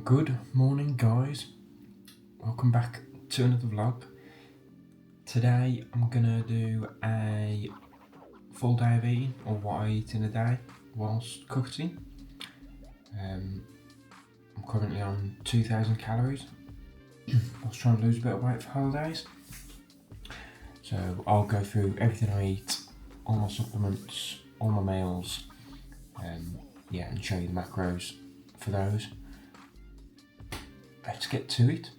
Good morning, guys. Welcome back to another vlog. Today I'm gonna do a full day of eating, or what I eat in a day whilst cooking. I'm currently on 2,000 calories. I was trying to lose a bit of weight for holidays, so I'll go through everything I eat, all my supplements, all my meals, and show you the macros for those. Let's get to it.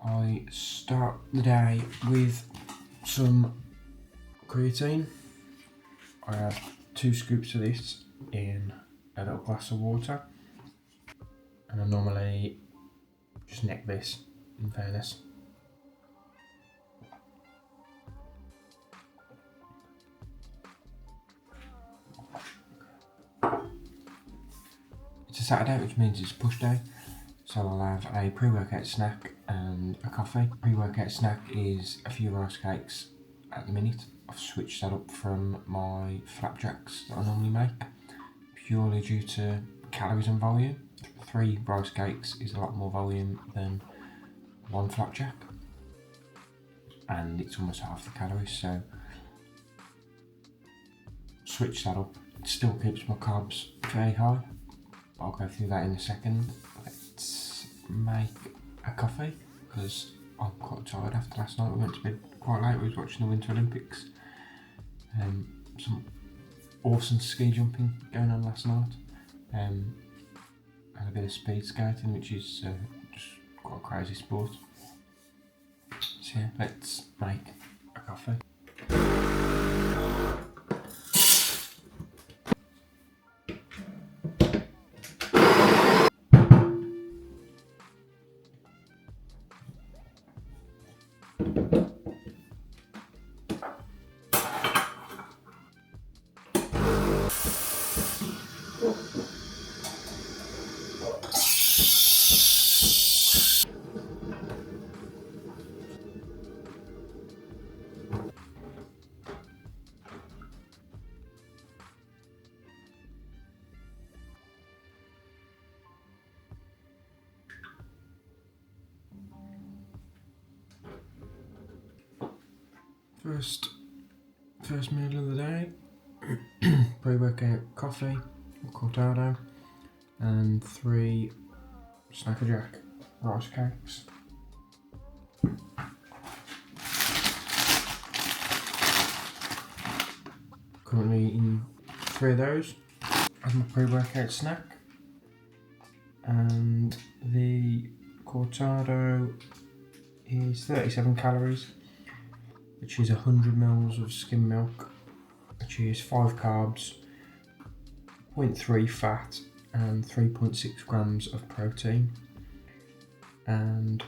I start the day with some creatine. I have 2 scoops of this in a little glass of water, and I normally just neck this, in fairness. It's a Saturday, which means it's push day. So I'll have a pre-workout snack and a coffee. Pre-workout snack is a few rice cakes at the minute. I've switched that up from my flapjacks that I normally make, purely due to calories and volume. 3 rice cakes is a lot more volume than 1 flapjack, and it's almost half the calories, so switch that up. It still keeps my carbs fairly high. I'll go through that in a second. Let's make a coffee because I'm quite tired after last night. We went to bed quite late. We was watching the Winter Olympics. Some awesome ski jumping going on last night. And a bit of speed skating, which is just quite a crazy sport. So yeah, let's make a coffee. First meal of the day, pre-workout coffee, cortado, and 3 Snackerjack rice cakes. Currently eating 3 of those as my pre-workout snack, and the cortado is 37 calories, which is 100 mils of skim milk, which is 5 carbs, 0.3 fat, and 3.6 grams of protein. And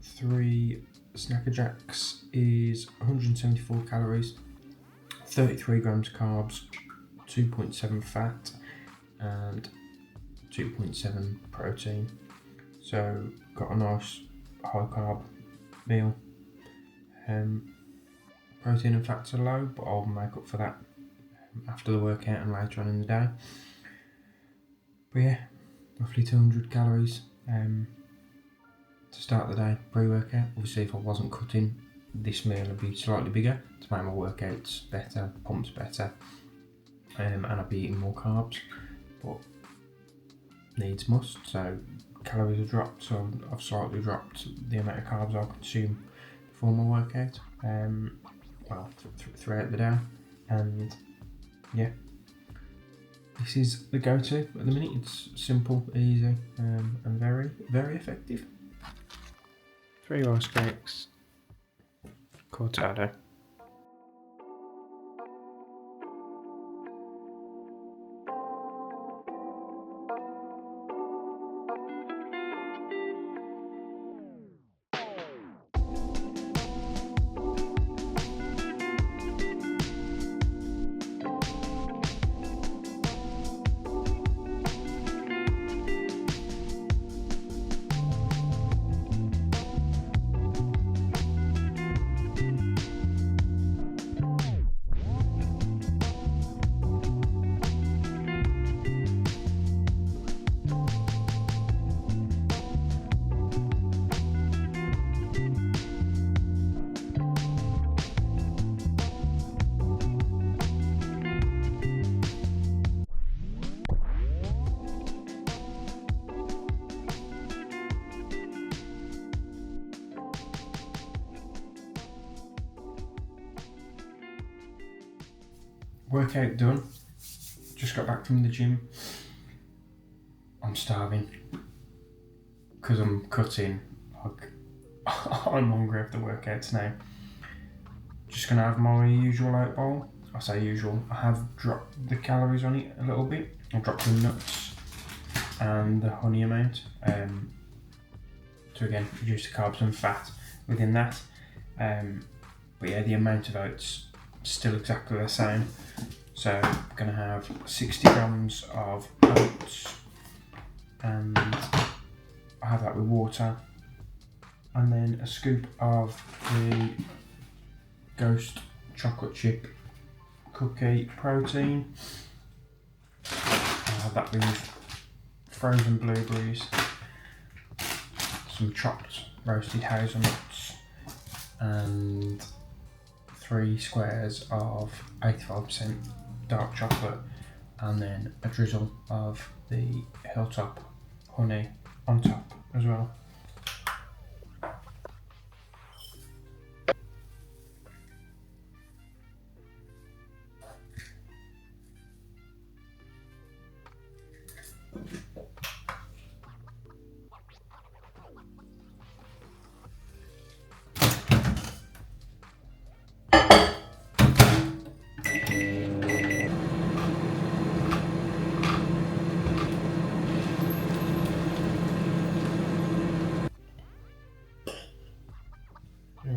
3 Snackerjacks is 174 calories, 33 grams carbs, 2.7 fat, and 2.7 protein. So got a nice high carb meal. Protein and fats are low, but I'll make up for that after the workout and later on in the day. But yeah, roughly 200 calories to start the day pre-workout. Obviously, if I wasn't cutting, this meal would be slightly bigger to make my workouts better, pumps better, and I'd be eating more carbs, but needs must. So calories have dropped, so I've slightly dropped the amount of carbs I'll consume before my workout. Throughout the day, and yeah, this is the go-to at the minute. It's simple, easy, and very, very effective. 3 rice cakes, cortado. workout done. Just got back from the gym. I'm starving because I'm cutting. Like, I'm hungry after workouts now. Just gonna have my usual oat bowl. I say usual. I have dropped the calories on it a little bit. I've dropped the nuts and the honey amount to again reduce the carbs and fat within that. But yeah, the amount of oats still exactly the same. So I'm gonna have 60 grams of oats, and I have that with water, and then a scoop of the Ghost chocolate chip cookie protein. I have that with frozen blueberries, some chopped roasted hazelnuts, and 3 squares of 85% dark chocolate, and then a drizzle of the Hilltop honey on top as well.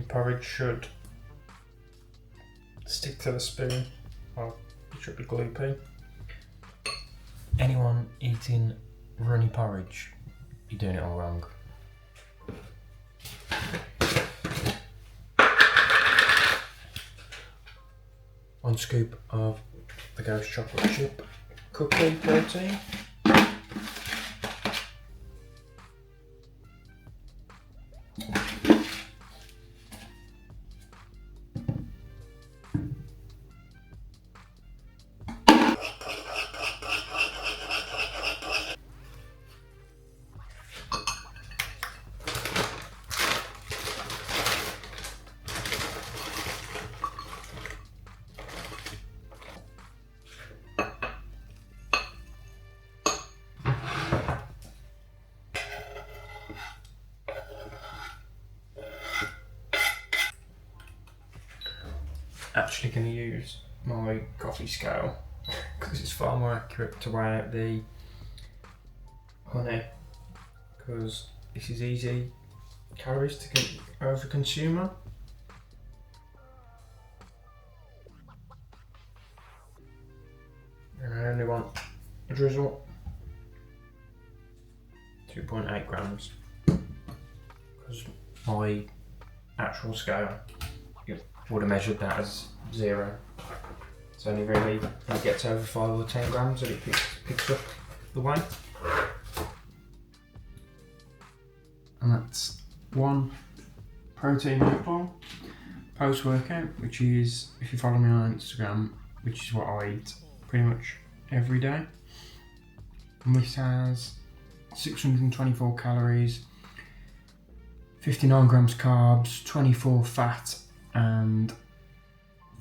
Porridge should stick to the spoon, or it should be gloopy. Anyone eating runny porridge, you're doing it all wrong. 1 scoop of the Ghost chocolate chip cookie protein. Actually going to use my coffee scale because it's far more accurate to weigh out the honey, because this is easy calories to over consumer. And I only want a drizzle, 2.8 grams, because my actual scale would have measured that as 0. It's only really when it gets over 5 or 10 grams that it picks up the weight. And that's 1 protein oat bowl post workout, which is, if you follow me on Instagram, which is what I eat pretty much every day. And this has 624 calories, 59 grams carbs, 24 fat, and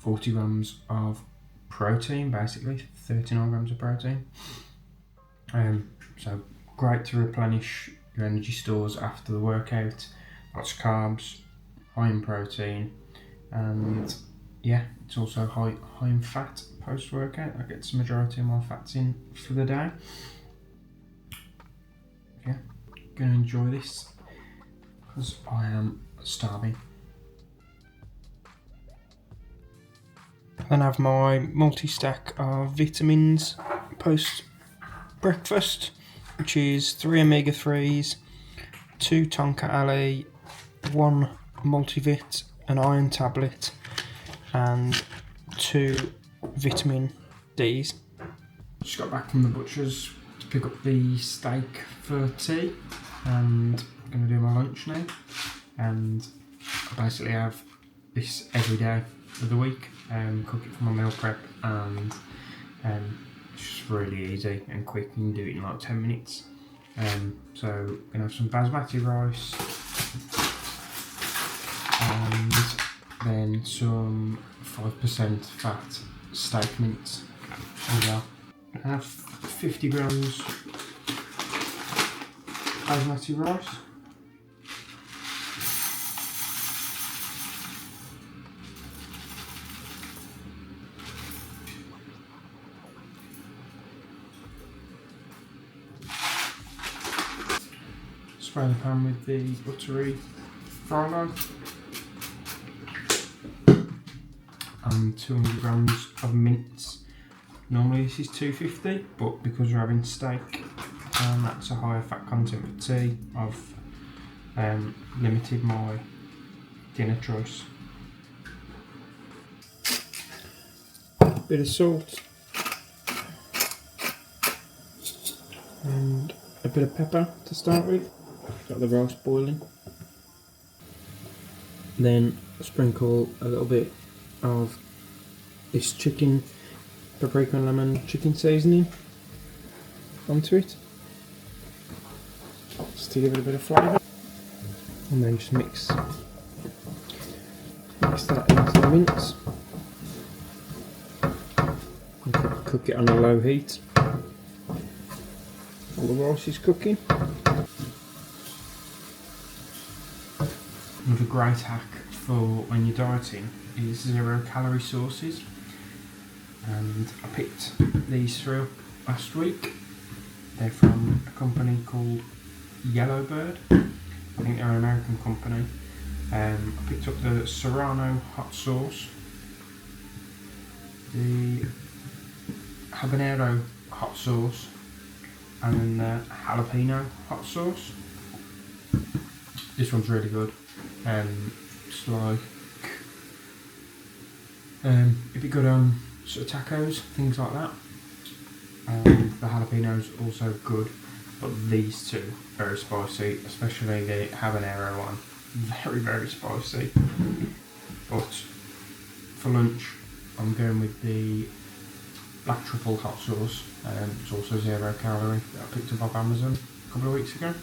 40 grams of protein, basically 39 grams of protein. So great to replenish your energy stores after the workout. Lots of carbs, high in protein, and yeah, it's also high in fat post workout. That gets the majority of my fats in for the day. Yeah, gonna enjoy this because I am starving. Then I have my multi-stack of vitamins post breakfast, which is 3 omega-3s, 2 tonka ali, 1 multivit, an iron tablet, and 2 vitamin Ds. Just got back from the butcher's to pick up the steak for tea, and I'm going to do my lunch now. And I basically have this every day of the week. Cook it for my meal prep, and it's just really easy and quick. You can do it in like 10 minutes. So I'm gonna have some basmati rice, and then some 5% fat steak mince as well. I have 50 grams basmati rice. Spray the pan with the buttery fry log. And 200 grams of mince. Normally this is 250, but because we're having steak and that's a higher fat content with tea, I've limited my dinner choice. Bit of salt and a bit of pepper to start with. Got the rice boiling. Then sprinkle a little bit of this chicken, paprika and lemon chicken seasoning onto it, just to give it a bit of flavour, and then just mix that into the mince and cook it on a low heat while the rice is cooking. Another great hack for when you're dieting is 0 calorie sauces, and I picked these through last week. They're from a company called Yellowbird. I think they're an American company. I picked up the Serrano hot sauce, the habanero hot sauce, and then the jalapeno hot sauce. This one's really good. It's like it'd be good on sort of tacos, things like that. And the jalapeno's also good, but these two very spicy, especially the habanero one, very spicy. But for lunch, I'm going with the black truffle hot sauce. It's also 0 calorie that I picked up off Amazon a couple of weeks ago,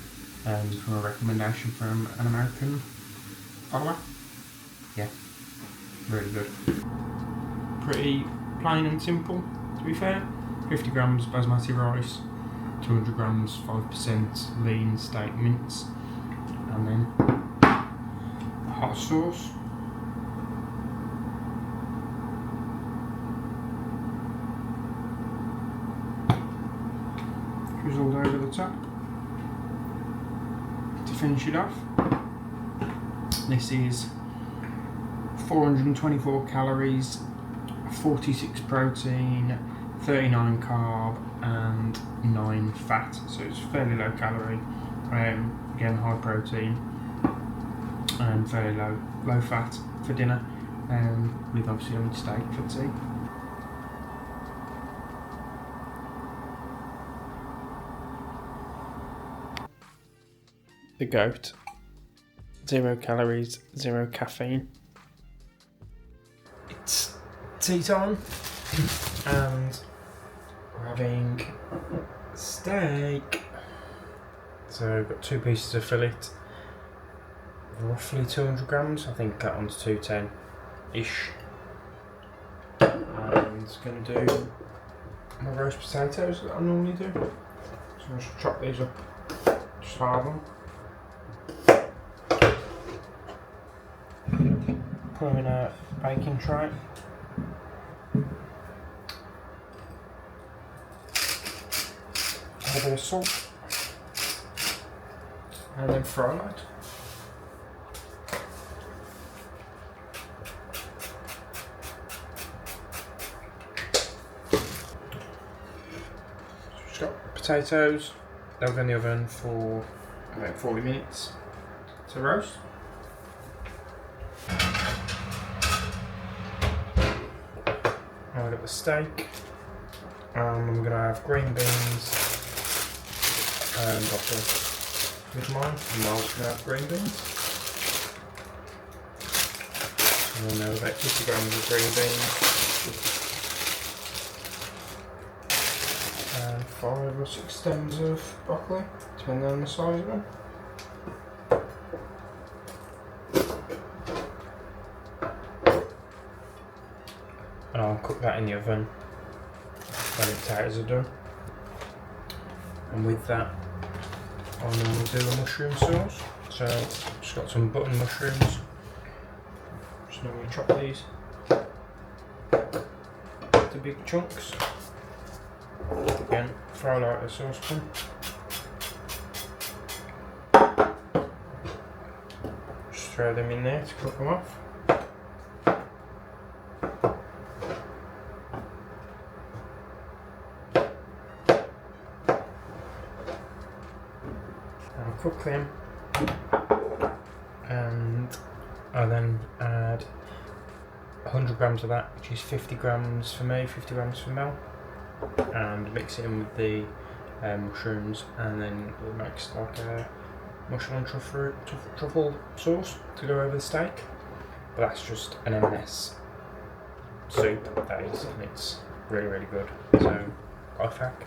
from a recommendation from an American follower. Yeah, really good. Pretty plain and simple, to be fair. 50 grams basmati rice, 200 grams 5% lean steak mince, and then hot sauce. Drizzled over the top to finish it off. This is 424 calories, 46 protein, 39 carb and 9 fat, so it's fairly low calorie. Again, high protein and very low fat for dinner, with obviously having steak for tea. The goat, 0 calories, 0 caffeine. It's tea time, and we're having steak. So I've got 2 pieces of fillet, roughly 200 grams. I think that one's 210-ish. And going to do my roast potatoes that I normally do. So I'm just chop these up, just halve them. Put them in a baking tray. Add a bit of salt. And then fry that. Just got potatoes. They'll go in the oven for about 40 minutes to roast. Now I've got the steak. I'm going to have green beans and butter with mine. And Miles going to have green beans. And then there about 50 grams of green beans. And 5 or 6 stems of broccoli, depending on the size of them. And I'll cook that in the oven when the potatoes are done. And with that, I'll normally do a mushroom sauce. So just got some button mushrooms. Just normally chop these into big chunks. Again, throw out a saucepan. Just throw them in there to cook them off. I'll cook them, and I then add 100 grams of that, which is 50 grams for me, 50 grams for Mel, and mix it in with the mushrooms, and then it makes like a mushroom and truffle sauce to go over the steak. But that's just an M&S soup, that is, and it's really, really good. So, life hack.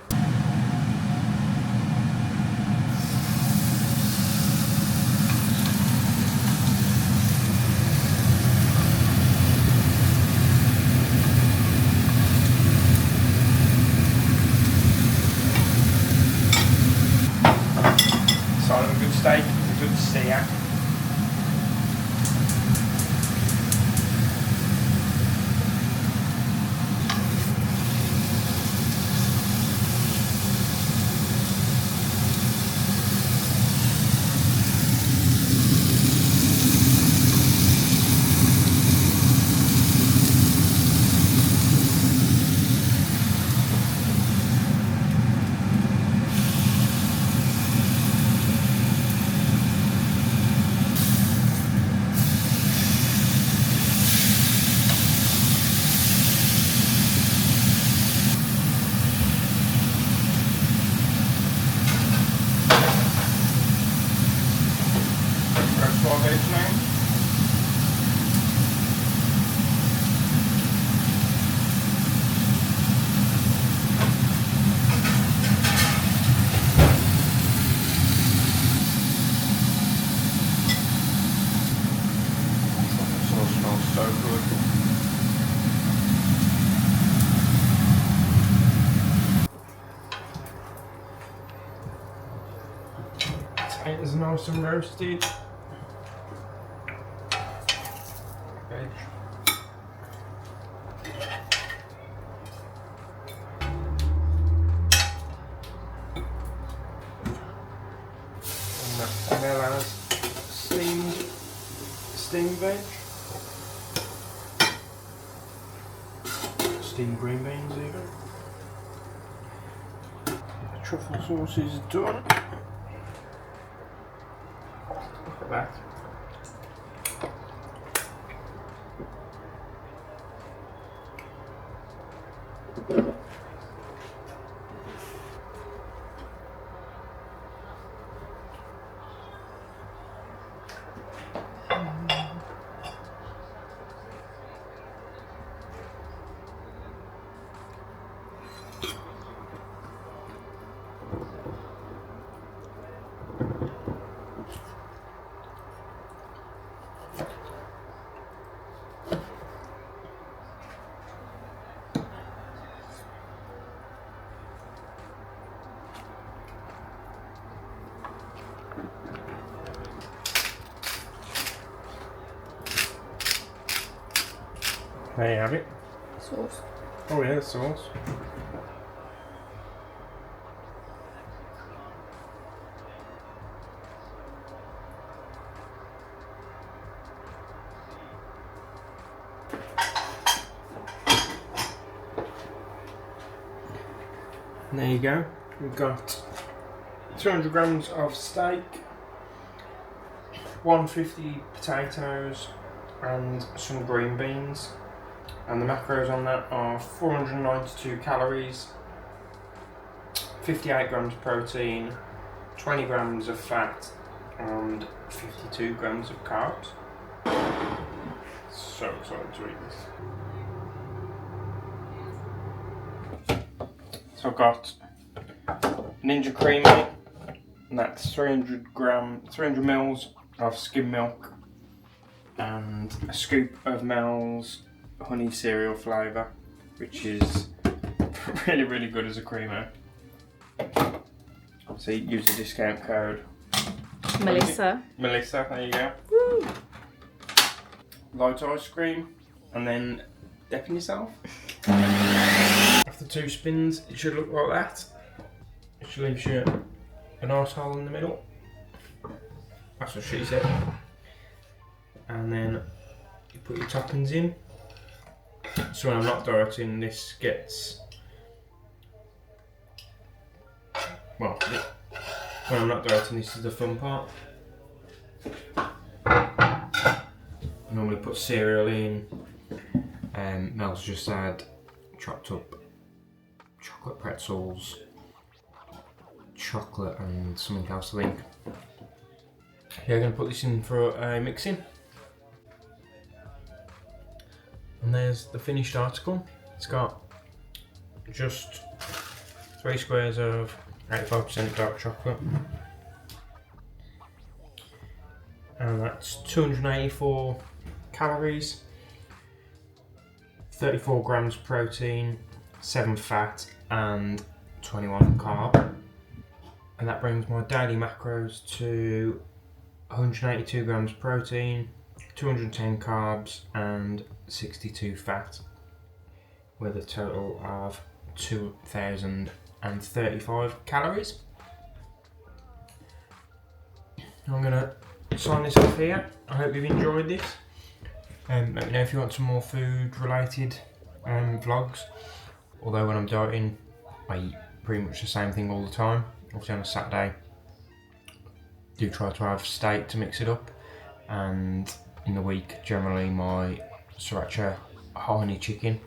A good steak, a good sear. So good. Potatoes are nice and roasted. Veg. And that Mel has steamed veg. Steamed green beans even. The truffle sauce is done. Look at that. There you have it. Sauce. Oh yeah, the sauce. And there you go. We've got 200 grams of steak, 150 potatoes, and some green beans. And the macros on that are 492 calories, 58 grams of protein, 20 grams of fat, and 52 grams of carbs. So excited to eat this. So I've got Ninja Creami, and that's 300 mils of skim milk, and a scoop of Mel's honey cereal flavour, which is really, really good as a creamer. Obviously, use the discount code. Melissa. Melissa, there you go. Woo. Light ice cream, and then dipping yourself. After 2 spins, it should look like that. It should leave you a nice hole in the middle. That's what she said. And then you put your toppings in. So when I'm not dieting, this gets, well, when I'm not dieting, this is the fun part. I normally put cereal in, and Mel's just add chopped up chocolate pretzels, chocolate and something else I think. Yeah, I'm going to put this in for mixing. And there's the finished article. It's got just 3 squares of 85% dark chocolate. And that's 284 calories, 34 grams protein, 7 fat and 21 carb. And that brings my daily macros to 182 grams protein, 210 carbs and 62 fat, with a total of 2,035 calories. I'm going to sign this off here. I hope you've enjoyed this. Let me know if you want some more food related vlogs. Although when I'm dieting, I eat pretty much the same thing all the time. Obviously on a Saturday, do try to have steak to mix it up, and in the week generally my sriracha honey chicken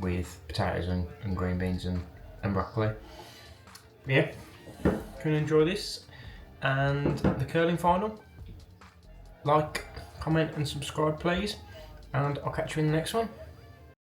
with potatoes and green beans and broccoli. But yeah, can you enjoy this and the curling final? Like, comment and subscribe please, and I'll catch you in the next one.